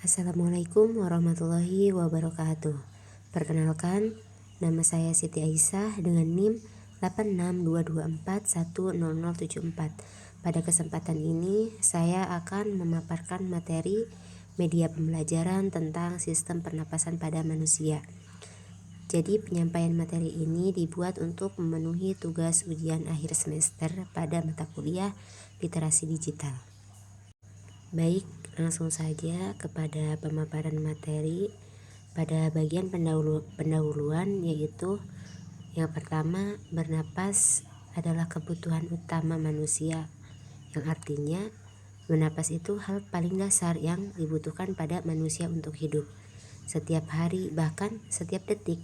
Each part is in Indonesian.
Assalamualaikum warahmatullahi wabarakatuh. Perkenalkan, nama saya Siti Aisyah dengan NIM 8622410074. Pada kesempatan ini, saya akan memaparkan materi media pembelajaran tentang sistem pernapasan pada manusia. Jadi, penyampaian materi ini dibuat untuk memenuhi tugas ujian akhir semester pada mata kuliah literasi digital. Baik, langsung saja kepada pemaparan materi pada bagian pendahuluan, yaitu yang pertama, bernapas adalah kebutuhan utama manusia, yang artinya bernapas itu hal paling dasar yang dibutuhkan pada manusia untuk hidup. Setiap hari, bahkan setiap detik,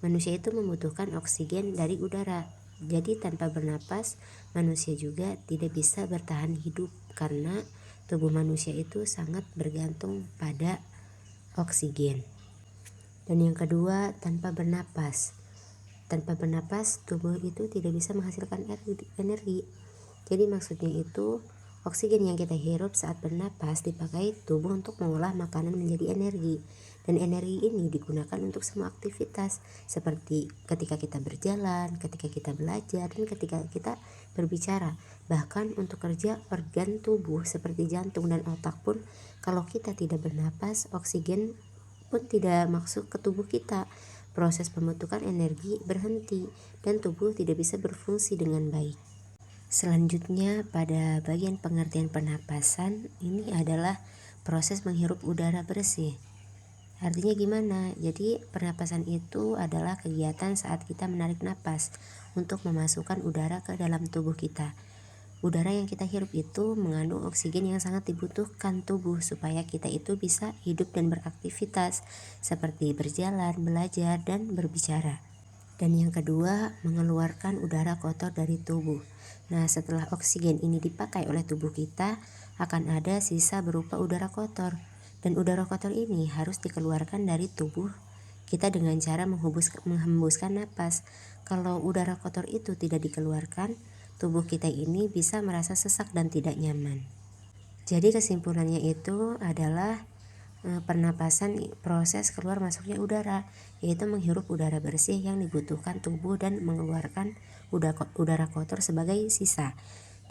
manusia itu membutuhkan oksigen dari udara. Jadi tanpa bernapas, manusia juga tidak bisa bertahan hidup karena tubuh manusia itu sangat bergantung pada oksigen. Dan yang kedua, tanpa bernapas. Tanpa bernapas, tubuh itu tidak bisa menghasilkan energi. Jadi maksudnya itu, oksigen yang kita hirup saat bernapas dipakai tubuh untuk mengolah makanan menjadi energi. Dan energi ini digunakan untuk semua aktivitas, seperti ketika kita berjalan, ketika kita belajar, dan ketika kita berbicara. Bahkan untuk kerja organ tubuh seperti jantung dan otak pun, kalau kita tidak bernapas, oksigen pun tidak masuk ke tubuh kita. Proses pembentukan energi berhenti dan tubuh tidak bisa berfungsi dengan baik. Selanjutnya, pada bagian pengertian pernapasan, ini adalah proses menghirup udara bersih. Artinya gimana? Jadi pernapasan itu adalah kegiatan saat kita menarik napas untuk memasukkan udara ke dalam tubuh kita. Udara yang kita hirup itu mengandung oksigen yang sangat dibutuhkan tubuh supaya kita itu bisa hidup dan beraktivitas seperti berjalan, belajar, dan berbicara. Dan yang kedua, mengeluarkan udara kotor dari tubuh. Nah, setelah oksigen ini dipakai oleh tubuh kita, akan ada sisa berupa udara kotor. Dan udara kotor ini harus dikeluarkan dari tubuh kita dengan cara menghembuskan napas. Kalau udara kotor itu tidak dikeluarkan, tubuh kita ini bisa merasa sesak dan tidak nyaman. Jadi kesimpulannya itu adalah pernapasan proses keluar masuknya udara, yaitu menghirup udara bersih yang dibutuhkan tubuh dan mengeluarkan udara kotor sebagai sisa.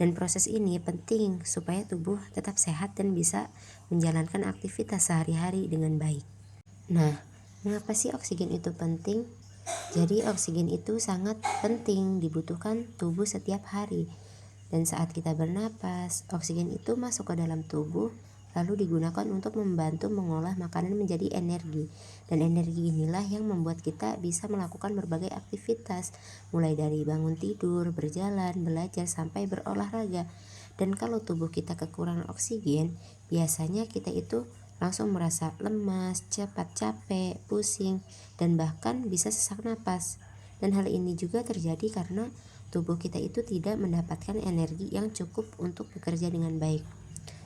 Dan proses ini penting supaya tubuh tetap sehat dan bisa menjalankan aktivitas sehari-hari dengan baik. Nah, mengapa sih oksigen itu penting? Jadi oksigen itu sangat penting dibutuhkan tubuh setiap hari. Dan saat kita bernapas, oksigen itu masuk ke dalam tubuh lalu digunakan untuk membantu mengolah makanan menjadi energi. Dan energi inilah yang membuat kita bisa melakukan berbagai aktivitas, mulai dari bangun tidur, berjalan, belajar, sampai berolahraga. Dan kalau tubuh kita kekurangan oksigen, biasanya kita itu langsung merasa lemas, cepat capek, pusing, dan bahkan bisa sesak napas. Dan hal ini juga terjadi karena tubuh kita itu tidak mendapatkan energi yang cukup untuk bekerja dengan baik.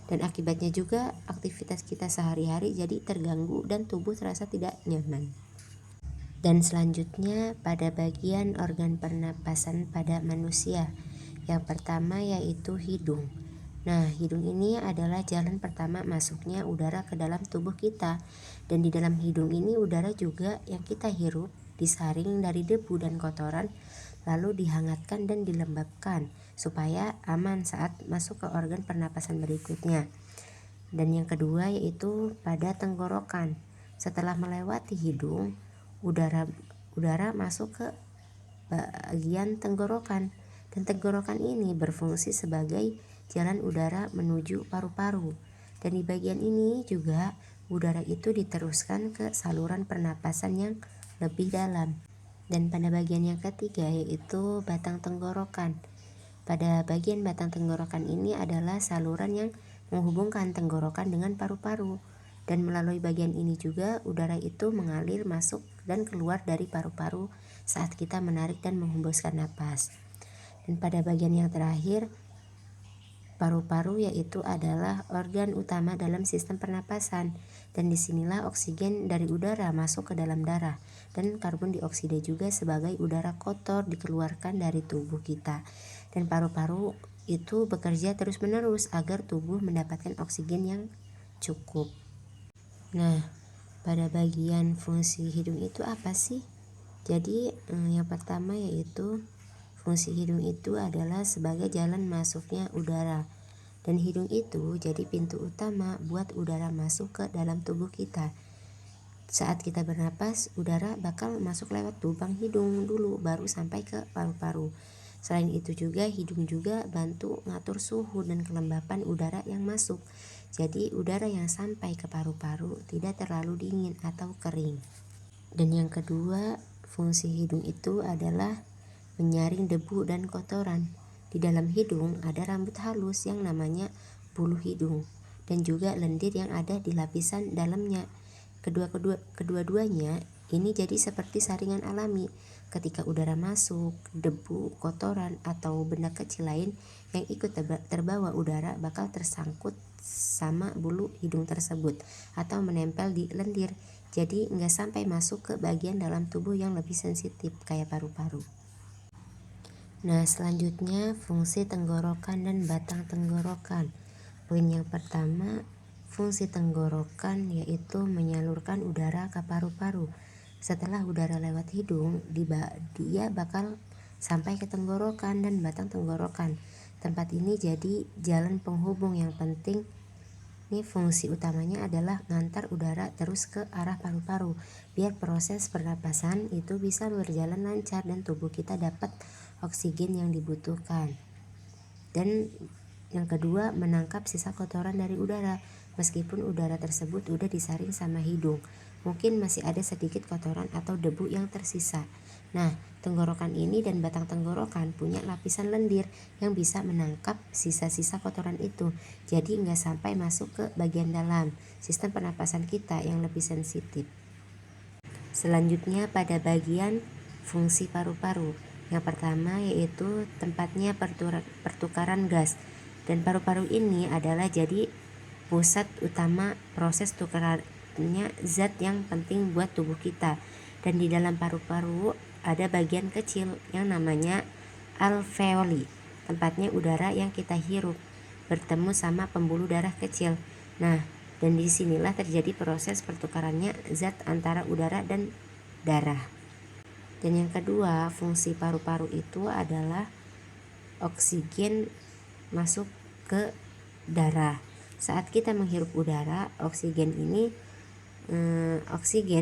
Dan akibatnya juga aktivitas kita sehari-hari jadi terganggu dan tubuh terasa tidak nyaman. Dan selanjutnya pada bagian organ pernapasan pada manusia. Yang pertama yaitu hidung. Nah, hidung ini adalah jalan pertama masuknya udara ke dalam tubuh kita. Dan di dalam hidung ini udara juga yang kita hirup disaring dari debu dan kotoran, lalu dihangatkan dan dilembabkan supaya aman saat masuk ke organ pernapasan berikutnya. Dan yang kedua yaitu pada tenggorokan. Setelah melewati hidung, udara masuk ke bagian tenggorokan. Dan tenggorokan ini berfungsi sebagai jalan udara menuju paru-paru. Dan di bagian ini juga udara itu diteruskan ke saluran pernapasan yang lebih dalam. Dan pada bagian yang ketiga yaitu batang tenggorokan. Pada bagian batang tenggorokan ini adalah saluran yang menghubungkan tenggorokan dengan paru-paru. Dan melalui bagian ini juga udara itu mengalir masuk dan keluar dari paru-paru saat kita menarik dan menghembuskan napas. Dan pada bagian yang terakhir, paru-paru yaitu adalah organ utama dalam sistem pernapasan. Dan disinilah oksigen dari udara masuk ke dalam darah. Dan karbon dioksida juga sebagai udara kotor dikeluarkan dari tubuh kita. Dan paru-paru itu bekerja terus-menerus agar tubuh mendapatkan oksigen yang cukup. Nah, pada bagian fungsi hidung itu apa sih? Jadi yang pertama yaitu fungsi hidung itu adalah sebagai jalan masuknya udara. Dan hidung itu jadi pintu utama buat udara masuk ke dalam tubuh kita. Saat kita bernapas, udara bakal masuk lewat lubang hidung dulu, baru sampai ke paru-paru. Selain itu juga, hidung juga bantu ngatur suhu dan kelembapan udara yang masuk. Jadi udara yang sampai ke paru-paru tidak terlalu dingin atau kering. Dan yang kedua, fungsi hidung itu adalah menyaring debu dan kotoran. Di dalam hidung ada rambut halus yang namanya bulu hidung dan juga lendir yang ada di lapisan dalamnya. Kedua-duanya ini jadi seperti saringan alami. Ketika udara masuk, debu, kotoran, atau benda kecil lain yang ikut terbawa udara bakal tersangkut sama bulu hidung tersebut atau menempel di lendir. Jadi nggak sampai masuk ke bagian dalam tubuh yang lebih sensitif kayak paru-paru. Nah, selanjutnya fungsi tenggorokan dan batang tenggorokan. Poin yang pertama, fungsi tenggorokan yaitu menyalurkan udara ke paru-paru. Setelah udara lewat hidung, dia bakal sampai ke tenggorokan dan batang tenggorokan. Tempat ini jadi jalan penghubung yang penting. Ini fungsi utamanya adalah ngantar udara terus ke arah paru-paru biar proses pernapasan itu bisa berjalan lancar dan tubuh kita dapat oksigen yang dibutuhkan. Dan yang kedua, menangkap sisa kotoran dari udara. Meskipun udara tersebut udah disaring sama hidung, mungkin masih ada sedikit kotoran atau debu yang tersisa. Nah, tenggorokan ini dan batang tenggorokan punya lapisan lendir yang bisa menangkap sisa-sisa kotoran itu. Jadi nggak sampai masuk ke bagian dalam sistem pernapasan kita yang lebih sensitif. Selanjutnya pada bagian fungsi paru-paru. Yang pertama yaitu tempatnya pertukaran gas. Dan paru-paru ini adalah jadi pusat utama proses tukarannya zat yang penting buat tubuh kita. Dan di dalam paru-paru ada bagian kecil yang namanya alveoli. Tempatnya udara yang kita hirup bertemu sama pembuluh darah kecil. Nah, dan disinilah terjadi proses pertukarannya zat antara udara dan darah. Dan yang kedua, fungsi paru-paru itu adalah oksigen masuk ke darah. Saat kita menghirup udara, oksigen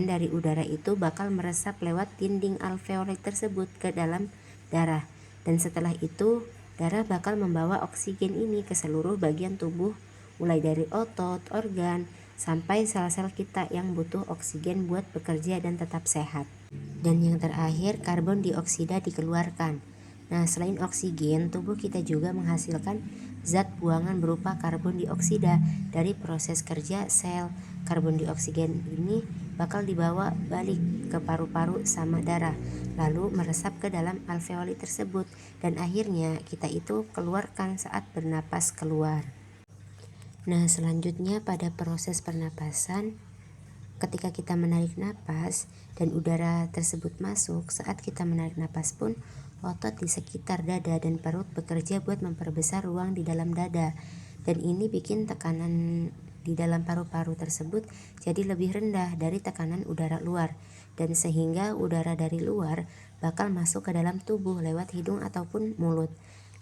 dari udara itu bakal meresap lewat dinding alveoli tersebut ke dalam darah. Dan setelah itu, darah bakal membawa oksigen ini ke seluruh bagian tubuh, mulai dari otot, organ, sampai sel-sel kita yang butuh oksigen buat bekerja dan tetap sehat. Dan yang terakhir, karbon dioksida dikeluarkan. Nah, selain oksigen, tubuh kita juga menghasilkan zat buangan berupa karbon dioksida dari proses kerja sel. Karbon dioksida ini bakal dibawa balik ke paru-paru sama darah, lalu meresap ke dalam alveoli tersebut, dan akhirnya kita itu keluarkan saat bernapas keluar. Nah, selanjutnya pada proses pernapasan, ketika kita menarik napas dan udara tersebut masuk, saat kita menarik napas pun otot di sekitar dada dan perut bekerja buat memperbesar ruang di dalam dada, dan ini bikin tekanan di dalam paru-paru tersebut jadi lebih rendah dari tekanan udara luar, dan sehingga udara dari luar bakal masuk ke dalam tubuh lewat hidung ataupun mulut.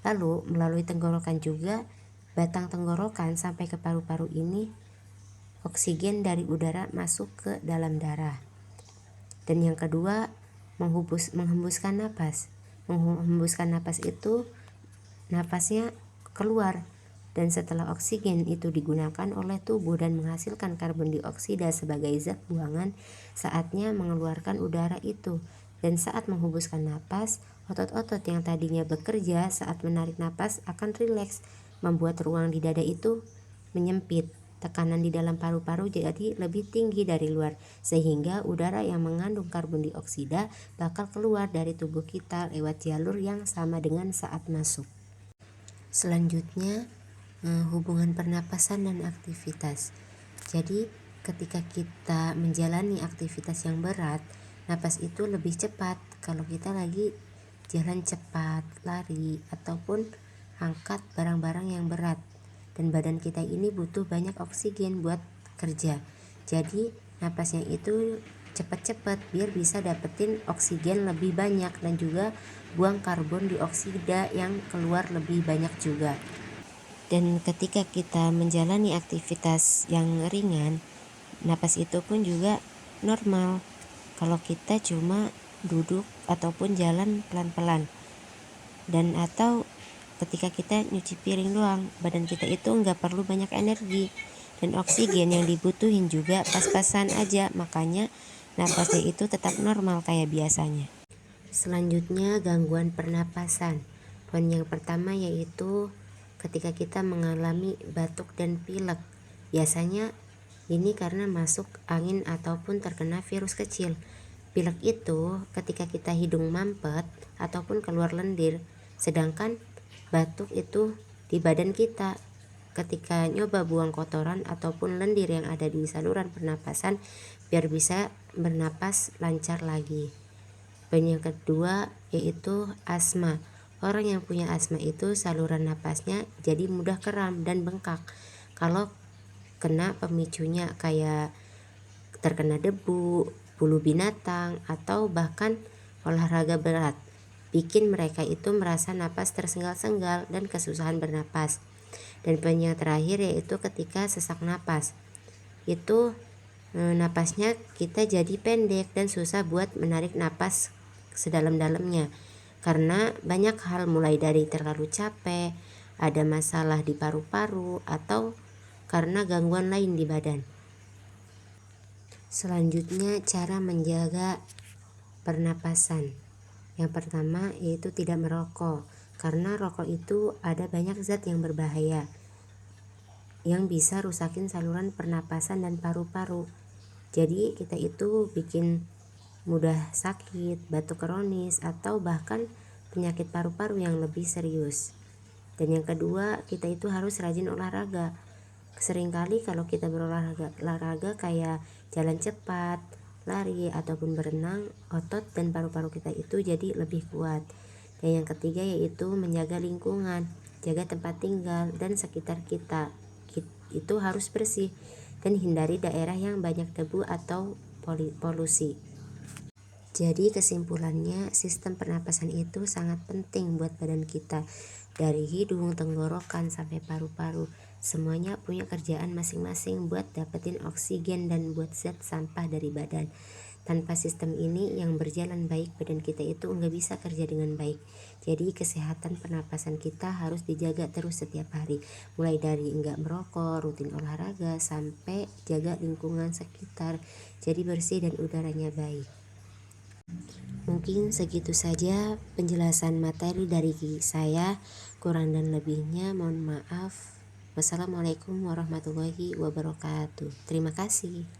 Lalu melalui tenggorokan juga, batang tenggorokan sampai ke paru-paru ini, oksigen dari udara masuk ke dalam darah. Dan yang kedua, menghembuskan napas. Menghembuskan napas itu napasnya keluar, dan setelah oksigen itu digunakan oleh tubuh dan menghasilkan karbon dioksida sebagai zat buangan, saatnya mengeluarkan udara itu. Dan saat menghembuskan napas, otot-otot yang tadinya bekerja saat menarik napas akan rileks, membuat ruang di dada itu menyempit. Tekanan di dalam paru-paru jadi lebih tinggi dari luar, sehingga udara yang mengandung karbon dioksida bakal keluar dari tubuh kita lewat jalur yang sama dengan saat masuk. Selanjutnya, hubungan pernapasan dan aktivitas. Jadi, ketika kita menjalani aktivitas yang berat, napas itu lebih cepat kalau kita lagi jalan cepat, lari, ataupun angkat barang-barang yang berat. Dan badan kita ini butuh banyak oksigen buat kerja. Jadi napasnya itu cepat-cepat biar bisa dapetin oksigen lebih banyak dan juga buang karbon dioksida yang keluar lebih banyak juga. Dan ketika kita menjalani aktivitas yang ringan, napas itu pun juga normal. Kalau kita cuma duduk ataupun jalan pelan-pelan, dan atau ketika kita nyuci piring doang, badan kita itu nggak perlu banyak energi, dan oksigen yang dibutuhin juga pas-pasan aja, makanya napasnya itu tetap normal kayak biasanya. Selanjutnya, gangguan pernapasan. Poin yang pertama yaitu ketika kita mengalami batuk dan pilek. Biasanya ini karena masuk angin ataupun terkena virus kecil. Pilek itu ketika kita hidung mampet ataupun keluar lendir, sedangkan batuk itu di badan kita. Ketika nyoba buang kotoran ataupun lendir yang ada di saluran pernapasan biar bisa bernapas lancar lagi. Poin yang kedua yaitu asma. Orang yang punya asma itu saluran napasnya jadi mudah kram dan bengkak kalau kena pemicunya kayak terkena debu, bulu binatang, atau bahkan olahraga berat. Bikin mereka itu merasa napas tersengal-sengal dan kesusahan bernapas. Dan poin yang terakhir yaitu ketika sesak napas. Itu napasnya kita jadi pendek dan susah buat menarik napas sedalam-dalamnya. Karena banyak hal, mulai dari terlalu capek, ada masalah di paru-paru, atau karena gangguan lain di badan. Selanjutnya, cara menjaga pernapasan. Yang pertama yaitu tidak merokok, karena rokok itu ada banyak zat yang berbahaya yang bisa rusakin saluran pernapasan dan paru-paru. Jadi kita itu bikin mudah sakit, batuk kronis, atau bahkan penyakit paru-paru yang lebih serius. Dan yang kedua, kita itu harus rajin olahraga. Seringkali kalau kita berolahraga kayak jalan cepat, lari, ataupun berenang, otot dan paru-paru kita itu jadi lebih kuat. Dan yang ketiga yaitu menjaga lingkungan, jaga tempat tinggal dan sekitar kita itu harus bersih dan hindari daerah yang banyak debu atau polusi. Jadi kesimpulannya, sistem pernapasan itu sangat penting buat badan kita. Dari hidung, tenggorokan, sampai paru-paru, semuanya punya kerjaan masing-masing buat dapetin oksigen dan buat zat sampah dari badan. Tanpa sistem ini yang berjalan baik, badan kita itu nggak bisa kerja dengan baik. Jadi kesehatan pernapasan kita harus dijaga terus setiap hari. Mulai dari nggak merokok, rutin olahraga, sampai jaga lingkungan sekitar jadi bersih dan udaranya baik. Mungkin segitu saja penjelasan materi dari saya. Kurang dan lebihnya mohon maaf. Wassalamualaikum warahmatullahi wabarakatuh. Terima kasih.